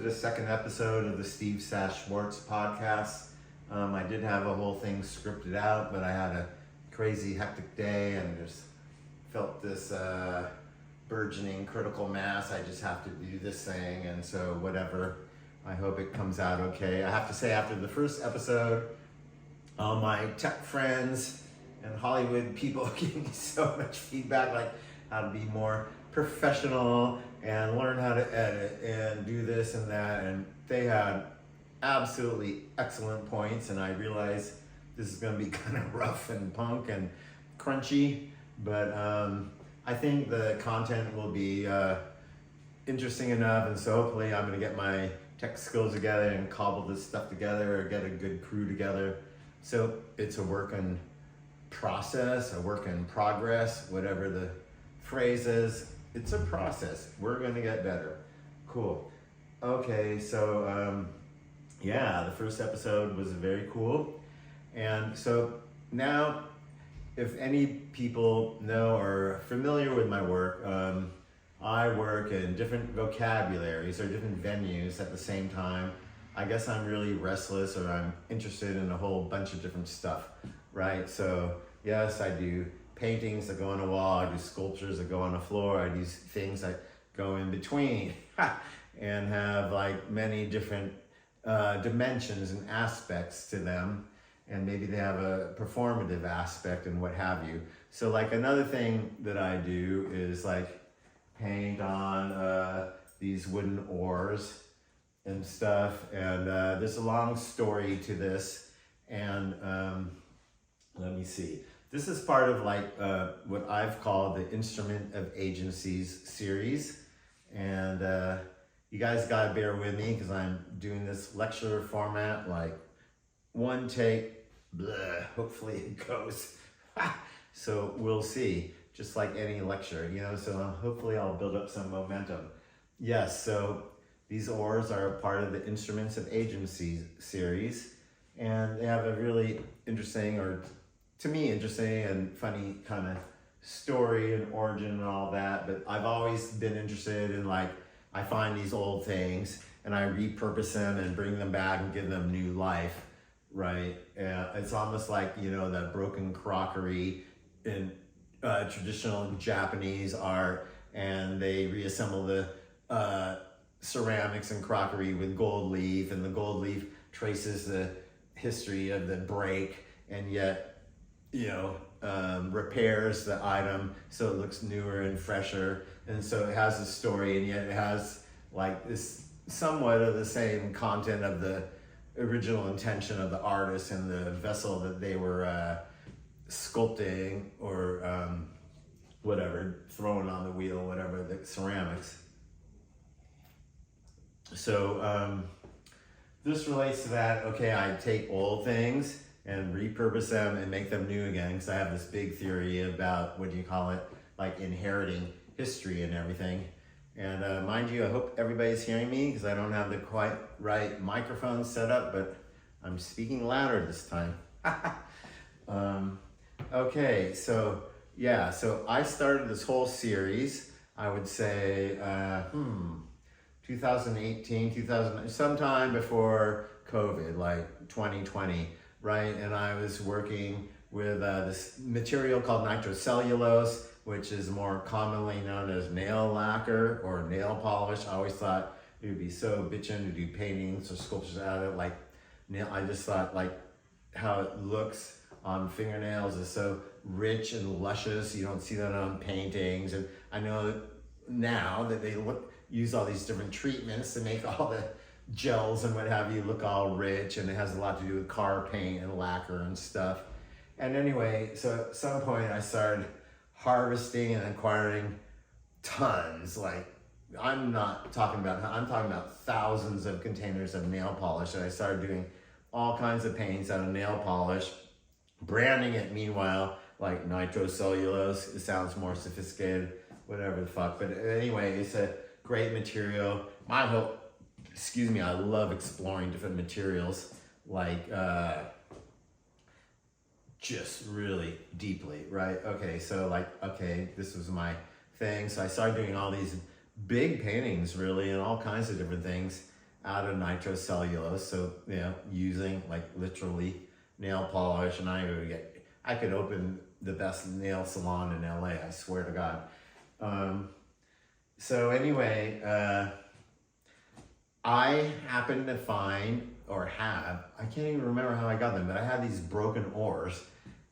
the second episode of the Sas Schwartz podcast. I did have a whole thing scripted out, but I had a crazy hectic day and just felt this burgeoning critical mass. I just have to do this thing, and so whatever. I hope it comes out okay. I have to say, after the first episode, all my tech friends and Hollywood people gave me so much feedback, like how to be more professional and learn how to edit and do this and that, and they had absolutely excellent points, and I realized this is going to be kind of rough and punk and crunchy, but I think the content will be interesting enough, and so hopefully I'm going to get my tech skills together and cobble this stuff together or get a good crew together. So it's a work in process, a work in progress, whatever the phrase is. It's a process. We're going to get better. Cool. Okay, so yeah, the first episode was very cool. And so now, if any people know or are familiar with my work, I work in different vocabularies or different venues at the same time. I guess I'm really restless, or I'm interested in a whole bunch of different stuff, right? So yes, I do paintings that go on a wall, I do sculptures that go on the floor, I do things that go in between and have like many different dimensions and aspects to them, and maybe they have a performative aspect and what have you. So like another thing that I do is like paint on these wooden oars and stuff, and there's a long story to this, and let me see. This is part of like what I've called the Instrument of Agencies series, and you guys gotta bear with me because I'm doing this lecture format, like one take, blah, hopefully it goes. So we'll see, just like any lecture, you know, so hopefully I'll build up some momentum. Yes, so these oars are a part of the Instruments of Agencies series, and they have a really interesting, or to me, interesting and funny kind of story and origin and all that. But I've always been interested in, like, I find these old things and I repurpose them and bring them back and give them new life, right? It's almost like, you know, that broken crockery in traditional Japanese art, and they reassemble the ceramics and crockery with gold leaf, and the gold leaf traces the history of the break, and yet, you know, repairs the item so it looks newer and fresher. And so it has a story, and yet it has like this somewhat of the same content of the original intention of the artist and the vessel that they were sculpting or whatever, throwing on the wheel, whatever, the ceramics. So this relates to that. Okay, I take old things and repurpose them and make them new again, because I have this big theory about, what do you call it, like inheriting history and everything. And mind you, I hope everybody's hearing me, because I don't have the quite right microphone set up, but I'm speaking louder this time. Okay, so yeah, so I started this whole series, I would say, 2018, sometime before COVID, like 2020. Right, and I was working with this material called nitrocellulose, which is more commonly known as nail lacquer or nail polish. I always thought it would be so bitchin' to do paintings or sculptures out of it. Like nail, I just thought like how it looks on fingernails is so rich and luscious. You don't see that on paintings, and I know now that they use all these different treatments to make all the gels and what have you look all rich, and it has a lot to do with car paint and lacquer and stuff. And anyway, so at some point I started harvesting and acquiring tons, like I'm talking about thousands of containers of nail polish, and I started doing all kinds of paints out of nail polish, branding it meanwhile like nitrocellulose. It sounds more sophisticated, whatever the fuck, but anyway, it's a great material. I love exploring different materials, like just really deeply, right? Okay, so like, okay, this was my thing. So I started doing all these big paintings, really, and all kinds of different things. out of nitrocellulose. So, you know, using like literally nail polish, and I could open the best nail salon in LA, I swear to God. So anyway, I happened to find, or have, I can't even remember how I got them, but I had these broken oars,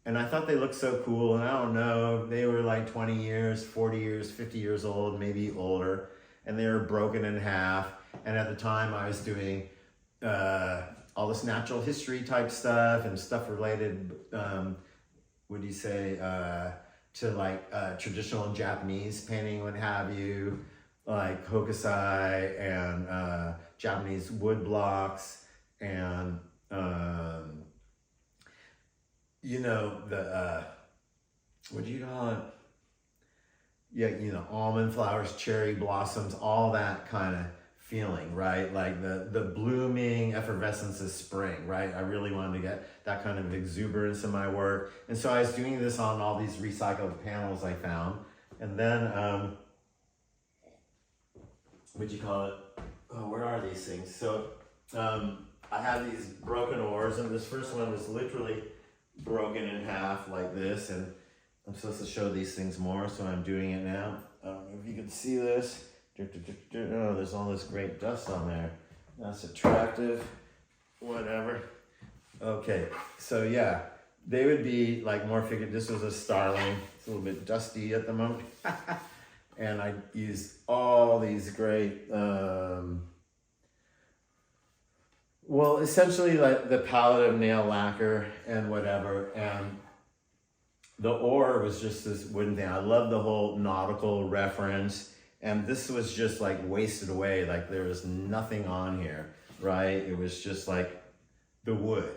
and I thought they looked so cool, and I don't know, they were like 20 years, 40 years, 50 years old, maybe older, and they were broken in half, and at the time I was doing all this natural history type stuff, and stuff related, would you say, to like traditional Japanese painting, what have you, like hokusai and Japanese wood blocks, and you know, the what do you call it? Yeah, you know, almond flowers, cherry blossoms, all that kind of feeling, right? Like the blooming effervescence of spring, right? I really wanted to get that kind of exuberance in my work. And so I was doing this on all these recycled panels I found. And then, what'd you call it? Oh, where are these things? So I have these broken oars, and this first one was literally broken in half like this. And I'm supposed to show these things more, so I'm doing it now. I don't know if you can see this. Oh, there's all this great dust on there. That's attractive. Whatever. Okay, so yeah, they would be like more figured. This was a starling. It's a little bit dusty at the moment. And I used all these great, well, essentially like the palette of nail lacquer and whatever. And the oar was just this wooden thing. I love the whole nautical reference. And this was just like wasted away. Like there was nothing on here, right? It was just like the wood.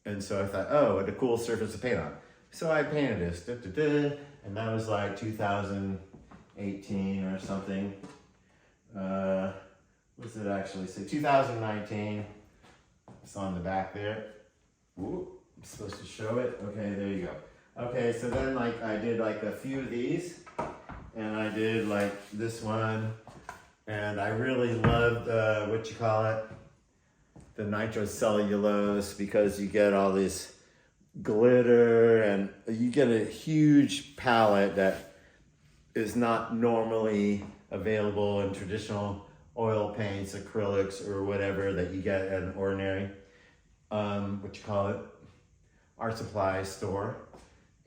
And so I thought, oh, what a cool surface to paint on. So I painted this, and that was like 2018 or something. What's it actually say? 2019. It's on the back there. Ooh, I'm supposed to show it. Okay, there you go. Okay, so then like I did like a few of these. And I did like this one, and I really loved, what you call it, the nitrocellulose, because you get all this glitter, and you get a huge palette that is not normally available in traditional oil paints, acrylics, or whatever that you get at an ordinary, what you call it, art supply store.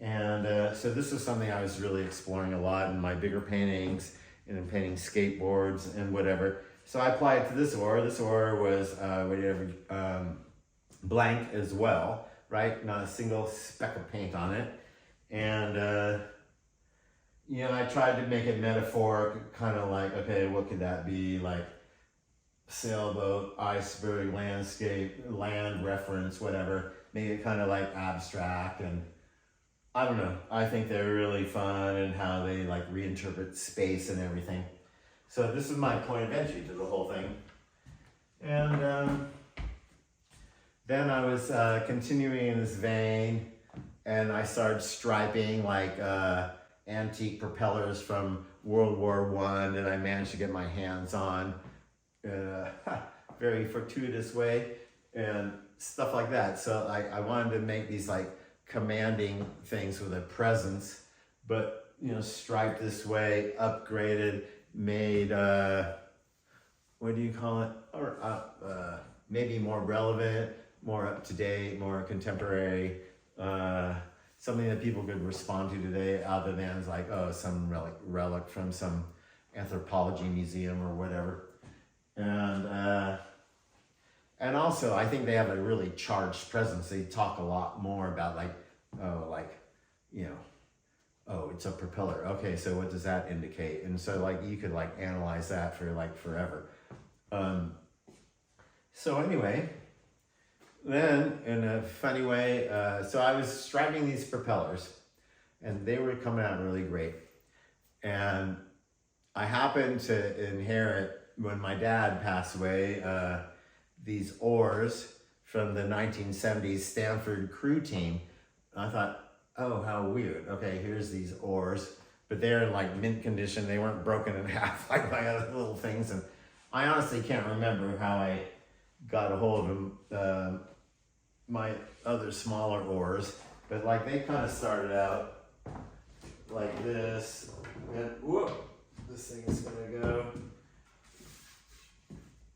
And so this is something I was really exploring a lot in my bigger paintings and in painting skateboards and whatever. So I applied it to this oar. This oar was blank as well, right? Not a single speck of paint on it. And, you know, I tried to make it metaphoric, kind of like, okay, what could that be? Like sailboat, iceberg, landscape, land reference, whatever. Make it kind of like abstract, and I don't know. I think they're really fun, and how they like reinterpret space and everything. So this is my point of entry to the whole thing. And then I was continuing in this vein, and I started striping like antique propellers from World War I, and I managed to get my hands on in a very fortuitous way and stuff like that. So I wanted to make these like commanding things with a presence, but you know, striped this way, upgraded, made what do you call it, or maybe more relevant, more up to date, more contemporary, something that people could respond to today, other than like, oh, some relic from some anthropology museum or whatever. And also, I think they have a really charged presence. They talk a lot more about like, oh, like, you know, oh, it's a propeller. Okay, so what does that indicate? And so like you could like analyze that for like forever. So anyway, then in a funny way, so I was striping these propellers, and they were coming out really great. And I happened to inherit, when my dad passed away, these oars from the 1970s Stanford crew team. And I thought, oh, how weird. Okay, here's these oars, but they're in like mint condition. They weren't broken in half like my other little things. And I honestly can't remember how I got a hold of my other smaller oars, but like they kind of started out like this, and whoop, this thing is gonna go,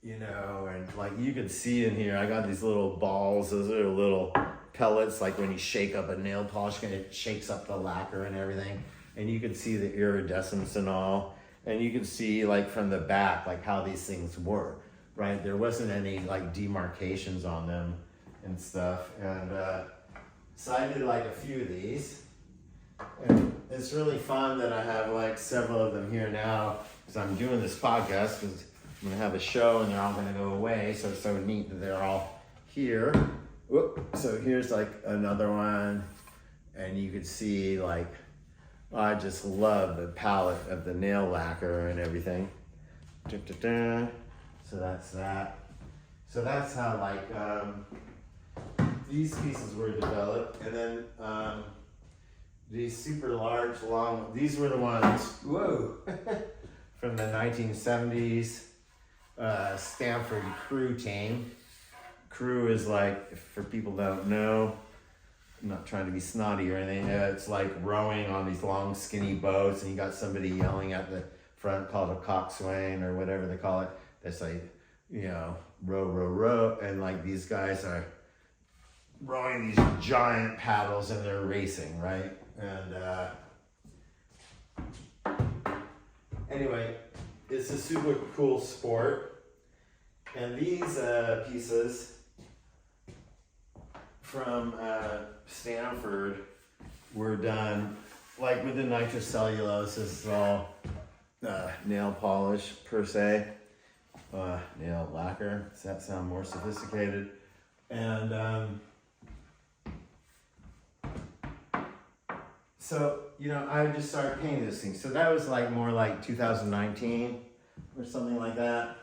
you know, and like you could see in here, I got these little balls. Those are little pellets, like when you shake up a nail polish, and it shakes up the lacquer and everything. And you could see the iridescence and all. And you could see like from the back, like how these things were, right? There wasn't any like demarcations on them and stuff. And so I did like a few of these. And it's really fun that I have like several of them here now, because I'm doing this podcast, because I'm gonna have a show and they're all gonna go away. So it's so neat that they're all here. Whoop. So here's like another one, and you could see like, I just love the palette of the nail lacquer and everything. So that's that. So that's how like these pieces were developed, and then these super large, long. These were the ones. Whoa. From the 1970s Stanford crew team. Crew is like, for people that don't know, I'm not trying to be snotty or anything, it's like rowing on these long skinny boats, and you got somebody yelling at the front called a coxswain or whatever they call it. That's like, you know, row, row, row, and like these guys are rowing these giant paddles and they're racing, right? And anyway, it's a super cool sport. And these pieces from Stanford were done like with the nitrocellulose. This is all nail polish per se, nail lacquer. Does that sound more sophisticated? And so, you know, I just started painting this thing. So that was like more like 2019 or something like that.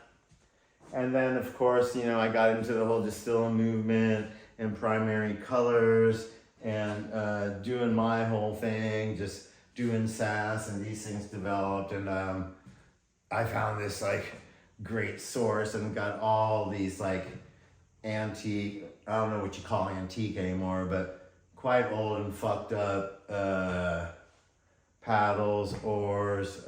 And then, of course, you know, I got into the whole distill movement and primary colors and doing my whole thing, just doing SAS, and these things developed. And I found this like great source and got all these like antique, I don't know what you call antique anymore, but quite old and fucked up paddles, oars,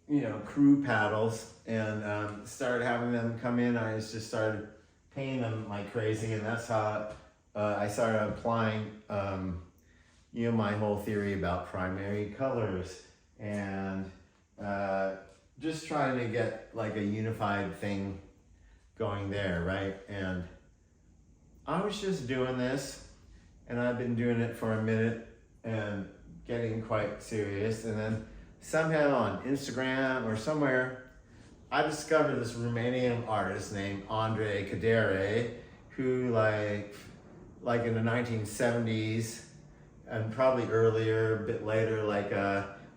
you know, crew paddles, and started having them come in. I just started painting them like crazy, and that's how I started applying, you know, my whole theory about primary colors, and just trying to get like a unified thing going there, right? And I was just doing this, and I've been doing it for a minute and getting quite serious, and then somehow on Instagram or somewhere, I discovered this Romanian artist named Andre Cadere, who like in the 1970s and probably earlier, a bit later, like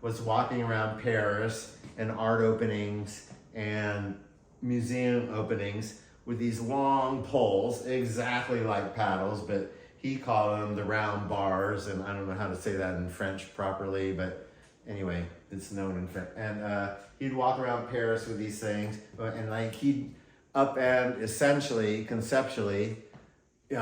was walking around Paris and art openings and museum openings with these long poles, exactly like paddles, but he called them the round bars, and I don't know how to say that in French properly, but anyway, it's known in French. And he'd walk around Paris with these things, and like he'd upend essentially, conceptually, you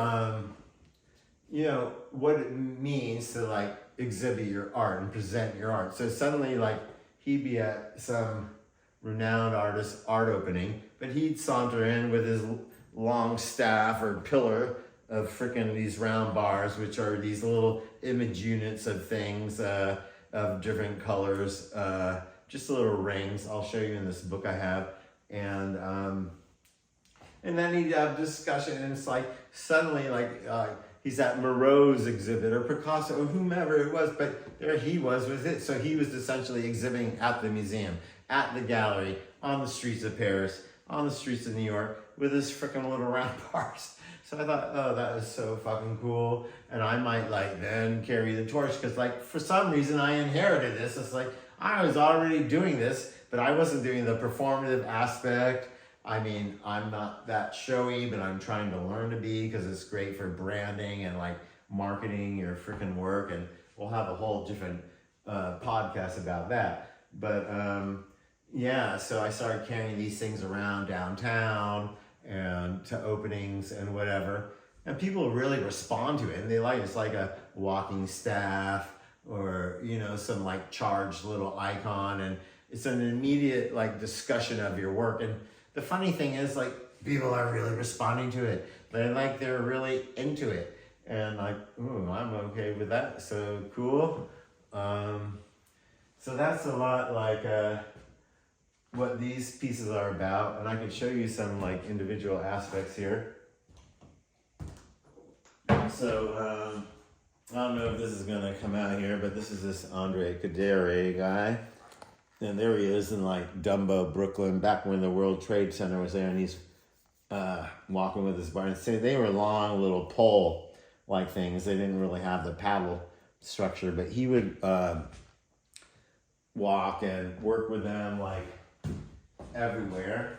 know, what it means to like exhibit your art and present your art. So suddenly, like, he'd be at some renowned artist's art opening, but he'd saunter in with his long staff or pillar of freaking these round bars, which are these little image units of things of different colors, just little rings. I'll show you in this book I have. And then he'd have discussion, and it's like suddenly like he's at Moreau's exhibit or Picasso or whomever it was, but there he was with it. So he was essentially exhibiting at the museum, at the gallery, on the streets of Paris, on the streets of New York, with his freaking little round bars. So I thought, oh, that is so fucking cool. And I might like then carry the torch, because like for some reason I inherited this. It's like I was already doing this, but I wasn't doing the performative aspect. I mean, I'm not that showy, but I'm trying to learn to be, because it's great for branding and like marketing your freaking work. And we'll have a whole different podcast about that. But, yeah, so I started carrying these things around downtown and to openings and whatever. And people really respond to it, and they like it's like a walking staff or some like charged little icon, and it's an immediate like discussion of your work. And the funny thing is, like, people are really responding to it. They're really into it, and like, ooh, I'm okay with that. So cool. So that's a lot like what these pieces are about, and I can show you some like individual aspects here. So I don't know if this is gonna come out here, but this is this Andre Kadere guy, and there he is in like Dumbo, Brooklyn, back when the World Trade Center was there, and he's walking with his bar. And say they were long little pole like things. They didn't really have the paddle structure, but he would walk and work with them like everywhere.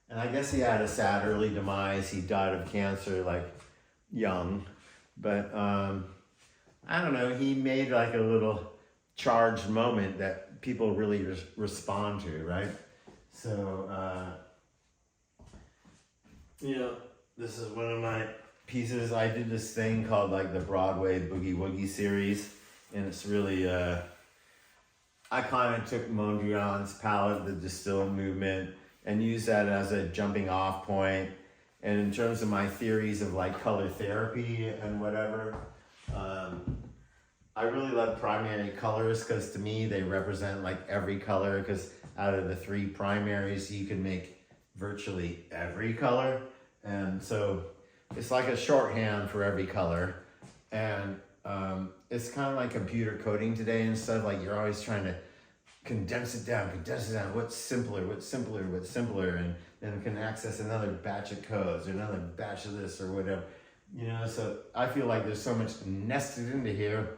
And I guess he had a sad early demise. He died of cancer like young, but I don't know, he made like a little charged moment that people really respond to, right? So this is one of my pieces. I did this thing called like the Broadway Boogie Woogie series, and it's really I kind of took Mondrian's palette, the Distill movement, and used that as a jumping off point. And in terms of my theories of like color therapy and whatever, I really love primary colors because to me they represent like every color, because out of the 3 primaries you can make virtually every color. And so it's like a shorthand for every color. And it's kind of like computer coding today and stuff. Like you're always trying to condense it down. What's simpler, and then can access another batch of codes or another batch of this or whatever. So I feel like there's so much nested into here.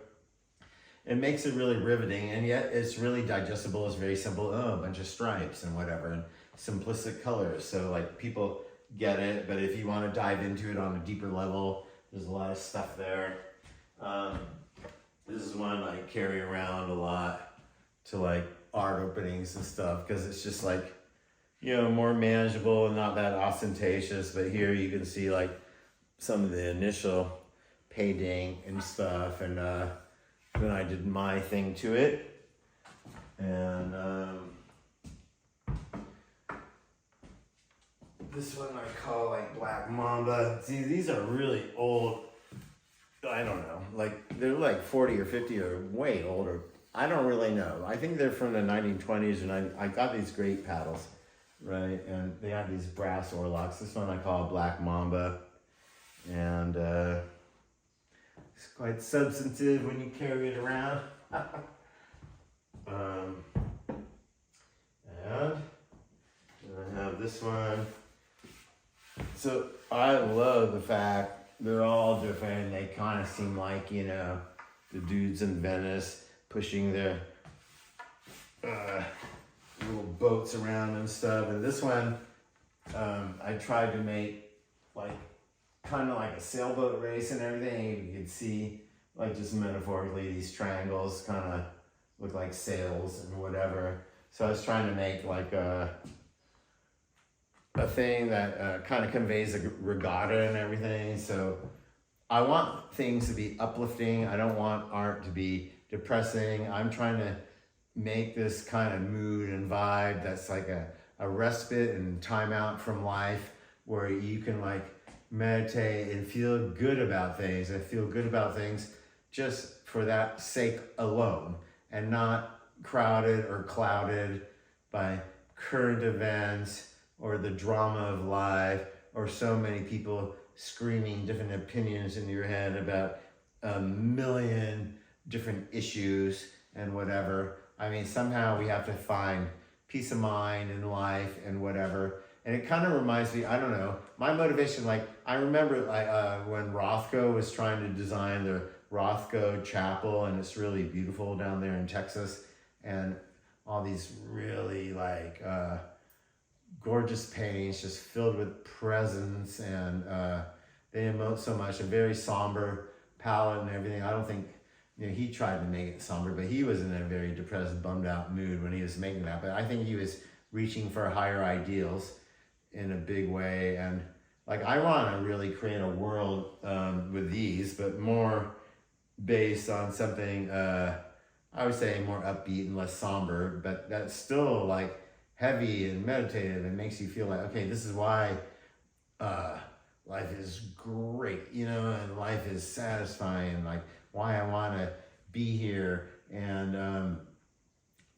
It makes it really riveting, and yet it's really digestible. It's very simple. Oh, a bunch of stripes and whatever, and simplistic colors. So like people get it, but if you want to dive into it on a deeper level, there's a lot of stuff there. This is one I carry around a lot to like art openings and stuff, because it's just like, more manageable and not that ostentatious. But here you can see like some of the initial painting and stuff, and then I did my thing to it. And this one I call like Black Mamba. See, these are really old. I don't know, like they're like 40 or 50 or way older. I don't really know. I think they're from the 1920s, and I got these great paddles, right? And they have these brass oarlocks. This one I call Black Mamba, and it's quite substantive when you carry it around. And I have this one. So I love the fact they're all different. They kind of seem like, the dudes in Venice pushing their little boats around and stuff. And this one, I tried to make like kind of like a sailboat race and everything. You could see, like, just metaphorically, these triangles kind of look like sails and whatever. So I was trying to make like a thing that kind of conveys a regatta and everything. So I want things to be uplifting. I don't want art to be depressing. I'm trying to make this kind of mood and vibe that's like a respite and time out from life, where you can like meditate and feel good about things, and feel good about things just for that sake alone, and not crowded or clouded by current events or the drama of life, or so many people screaming different opinions in your head about a million different issues and whatever. I mean, somehow we have to find peace of mind in life and whatever. And it kind of reminds me, I don't know, my motivation, like, I remember when Rothko was trying to design the Rothko Chapel, and it's really beautiful down there in Texas, and all these really like gorgeous paintings just filled with presence, and they emote so much, a very somber palette and everything. I don't think he tried to make it somber, but he was in a very depressed, bummed out mood when he was making that. But I think he was reaching for higher ideals in a big way. And like, I want to really create a world with these, but more based on something, I would say more upbeat and less somber, but that's still like heavy and meditative and makes you feel like, okay, this is why life is great, and life is satisfying, like why I want to be here. And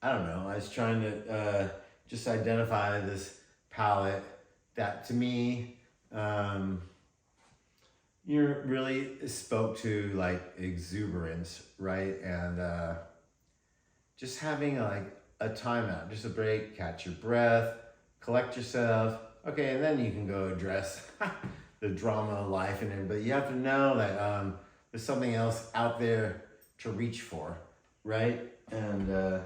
I don't know, I was trying to just identify this palette that to me really spoke to like exuberance, right? And just having like a timeout, just a break, catch your breath, collect yourself. Okay, and then you can go address the drama of life and everything. But you have to know that there's something else out there to reach for, right? And so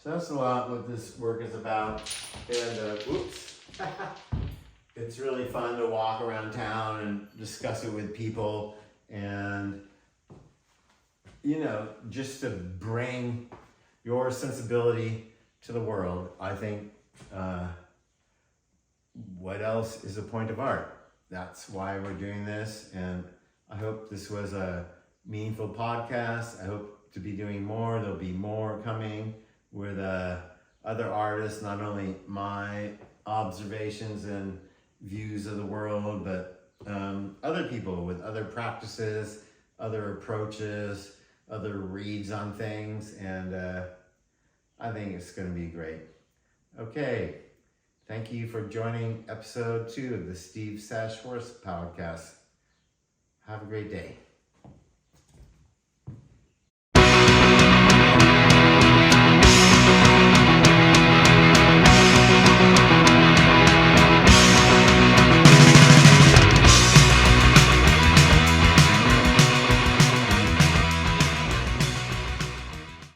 that's a lot what this work is about. And whoops. It's really fun to walk around town and discuss it with people, and just to bring your sensibility to the world. I think what else is the point of art? That's why we're doing this, and I hope this was a meaningful podcast. I hope to be doing more. There'll be more coming with other artists, not only my observations and views of the world, but other people with other practices, other approaches, other reads on things, and I think it's going to be great. Okay, thank you for joining episode 2 of the Sas Schwartz podcast. Have a great day.